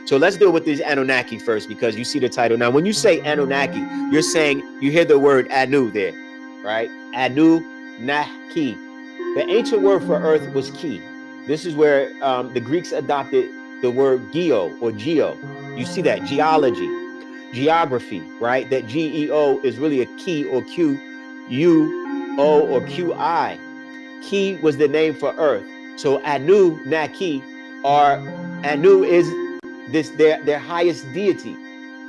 So let's deal with these Anunnaki first, because you see the title. Now, when you say Anunnaki, you're saying, you hear the word Anu there, right? Anunnaki. The ancient word for earth was ki. This is where the Greeks adopted the word geo or geo. You see that, geology, geography, right? That G-E-O is really a key or Q-U-O or Q-I. Ki was the name for earth. So Anunnaki, or Anu is this their highest deity.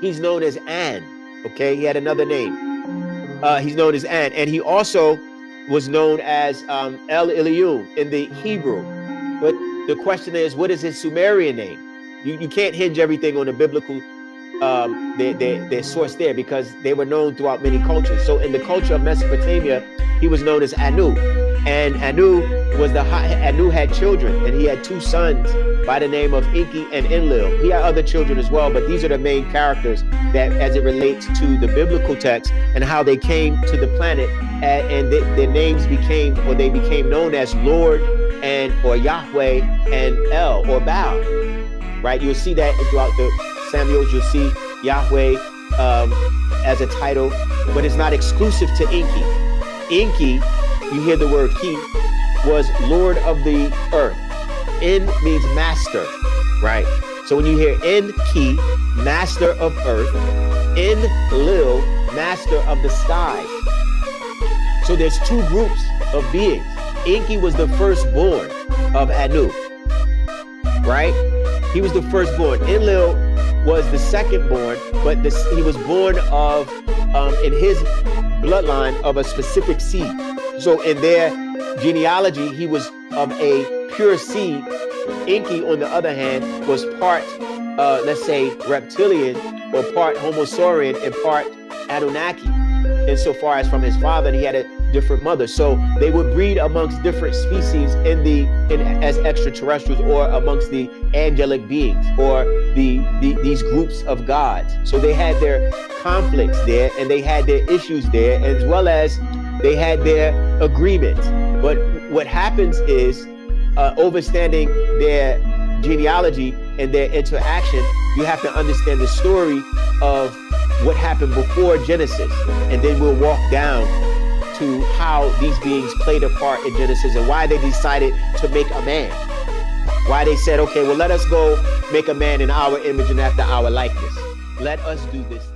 He's known as An. Okay, he had another name. He's known as An, and he also was known as El Elyon in the Hebrew. But the question is, what is his Sumerian name? You can't hinge everything on the biblical their source there, because they were known throughout many cultures. So in the culture of Mesopotamia, he was known as Anu, and Anu had children, and he had two sons by the name of Enki and Enlil. He had other children as well, but these are the main characters that, as it relates to the biblical text and how they came to the planet, and their names became known as Lord or Yahweh and El or Baal. Right? You'll see that throughout the Samuels. You'll see Yahweh as a title, but it's not exclusive to Enki. Enki, you hear the word ki, was Lord of the earth. En means master, right? So when you hear Enki, master of earth, Enlil, master of the skies. So there's two groups of beings. Enki was the firstborn of Anu, right? He was the firstborn. Enlil was the secondborn, but he was born of, in his bloodline, of a specific seed. So in their genealogy, he was of a pure seed. Enki, on the other hand, was part, let's say, reptilian, or part Homo saurian and part Anunnaki, insofar as from his father, he had a different mother. So they would breed amongst different species as extraterrestrials, or amongst the angelic beings, or these groups of gods. So they had their conflicts there, and they had their issues there, as well as they had their agreements. But what happens is, understanding their genealogy and their interaction, you have to understand the story of what happened before Genesis, and then we'll walk down to how these beings played a part in Genesis and why they decided to make a man. Why they said, okay, well, let us go make a man in our image and after our likeness. Let us do this.